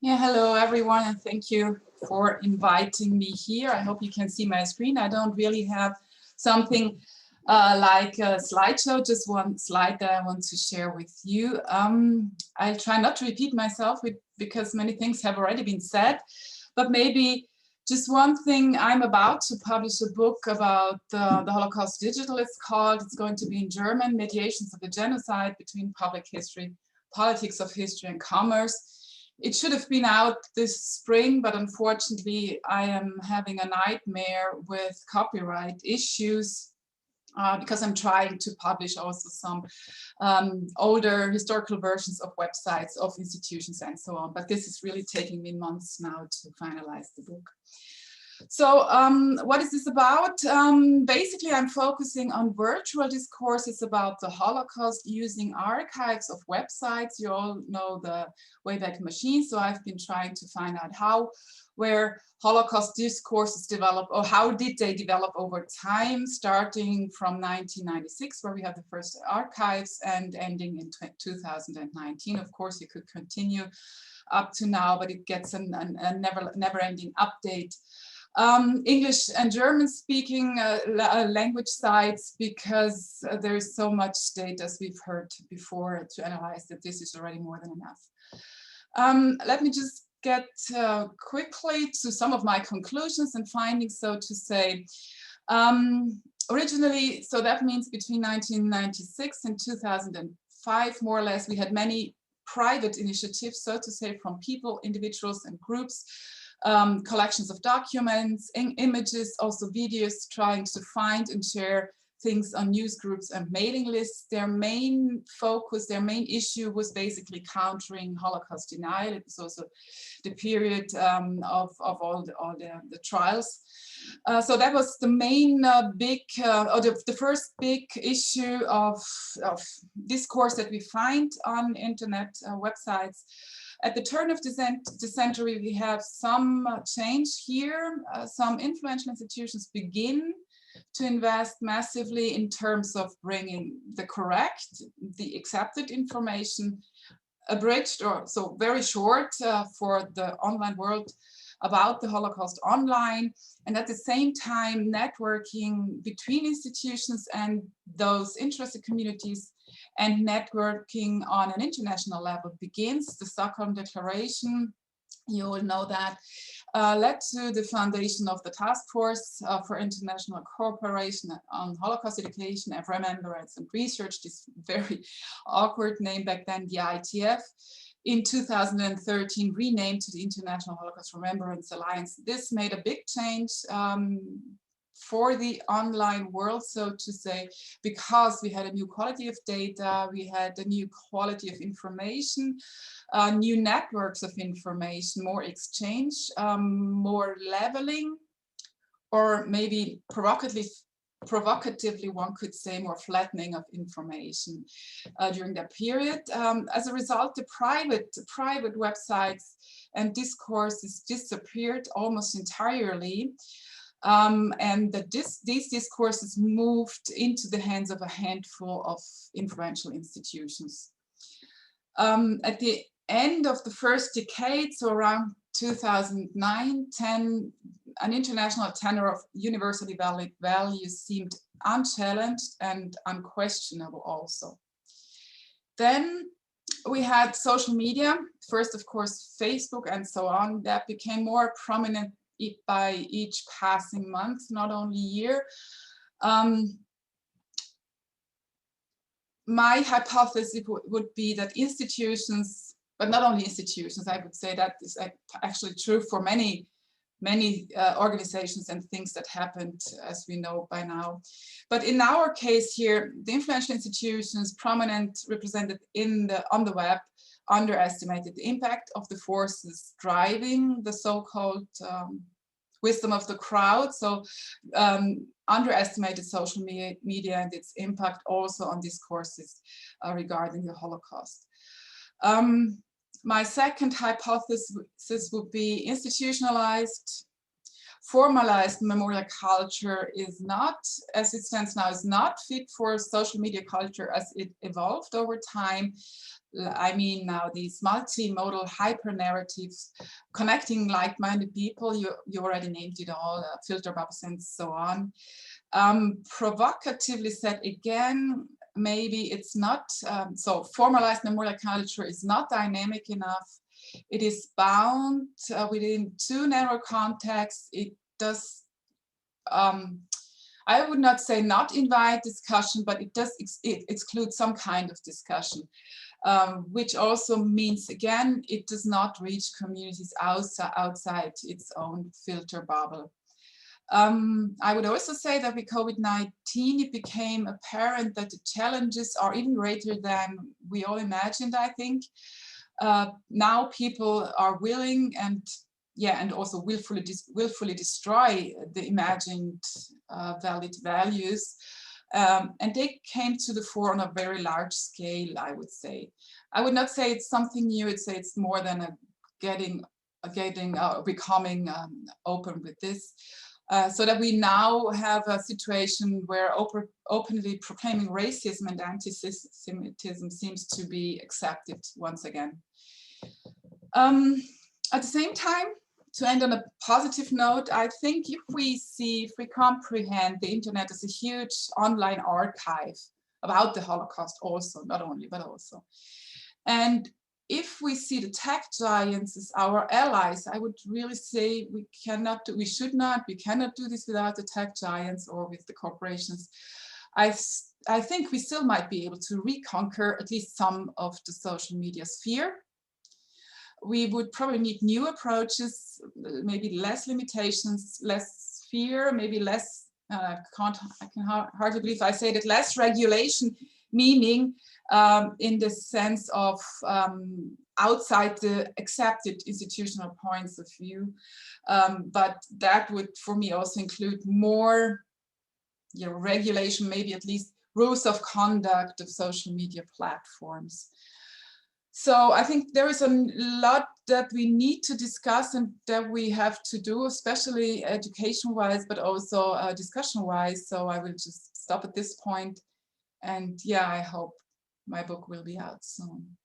Yeah, hello everyone, and thank you for inviting me here. I hope you can see my screen. I don't really have something like a slideshow, just one slide that I want to share with you. I'll try not to repeat myself because many things have already been said, but maybe just one thing. I'm about to publish a book about the Holocaust digital, it's called. It's going to be in German, Mediations of the Genocide Between Public History, Politics of History and Commerce. It should have been out this spring, but unfortunately I am having a nightmare with copyright issues because I'm trying to publish also some older historical versions of websites of institutions and so on. But this is really taking me months now to finalize the book. So what is this about? Basically, I'm focusing on virtual discourses about the Holocaust using archives of websites. You all know the Wayback Machine, so I've been trying to find out where Holocaust discourses develop, or how did they develop over time, starting from 1996, where we have the first archives, and ending in 2019. Of course, you could continue up to now, but it gets a never-ending update. English and German speaking language sites, because there is so much data, as we've heard before, to analyze that this is already more than enough. Let me just get quickly to some of my conclusions and findings, so to say. Originally, so that means between 1996 and 2005, more or less, we had many private initiatives, so to say, from people, individuals and groups, collections of documents, images, also videos, trying to find and share things on news groups and mailing lists. Their main focus, their main issue was basically countering Holocaust denial. It was also the period of all the trials. So that was the main or the first big issue of discourse that we find on internet websites. At the turn of the century, we have some change here. Some influential institutions begin to invest massively in terms of bringing the correct, the accepted information, abridged or so very short for the online world about the Holocaust online, and at the same time networking between institutions and those interested communities, and networking on an international level begins. The Stockholm Declaration, you all know that, led to the foundation of the Task Force for International Cooperation on Holocaust Education and Remembrance and Research, this very awkward name back then, the ITF. In 2013, renamed to the International Holocaust Remembrance Alliance. This made a big change for the online world, so to say, because we had a new quality of data, we had a new quality of information, new networks of information, more exchange, more leveling, or maybe provocatively, one could say, more flattening of information during that period. As a result, the private websites and discourses disappeared almost entirely. And these discourses moved into the hands of a handful of influential institutions. At the end of the first decade, so around 2009-10, an international tenor of universally valid values seemed unchallenged and unquestionable also. Then we had social media, first of course Facebook and so on, that became more prominent by each passing month, not only year. My hypothesis would be that institutions, but not only institutions, I would say that is actually true for many organizations and things that happened, as we know by now. But in our case here, the influential institutions, prominent, represented on the web, underestimated the impact of the forces driving the so-called wisdom of the crowd. So underestimated social media and its impact also on discourses regarding the Holocaust. My second hypothesis would be institutionalized formalized memorial culture is not, as it stands now, is not fit for social media culture as it evolved over time. I mean, now these multimodal hyper narratives connecting like-minded people, you already named it all, filter bubbles and so on. Provocatively said again, maybe it's not, so formalized memorial culture is not dynamic enough. It is bound within too narrow contexts. It does, I would not say not invite discussion, but it does exclude some kind of discussion, which also means, again, it does not reach communities outside its own filter bubble. I would also say that with COVID-19, it became apparent that the challenges are even greater than we all imagined, I think. Now people are willing and also willfully destroy the imagined valid values. And they came to the fore on a very large scale, I would say. I would not say it's something new. I'd say it's more than becoming open with this. So that we now have a situation where openly proclaiming racism and anti-Semitism seems to be accepted once again. At the same time, to end on a positive note, I think if we comprehend the internet as a huge online archive about the Holocaust also, not only, but also. And if we see the tech giants as our allies, I would really say we cannot do this without the tech giants or with the corporations. I think we still might be able to reconquer at least some of the social media sphere. We would probably need new approaches, maybe less limitations, less fear, maybe less, I can hardly believe I say that, less regulation, meaning in the sense of outside the accepted institutional points of view. But that would, for me, also include more regulation, maybe at least rules of conduct of social media platforms. So I think there is a lot that we need to discuss and that we have to do, especially education-wise, but also discussion-wise. So I will just stop at this point. And yeah, I hope my book will be out soon.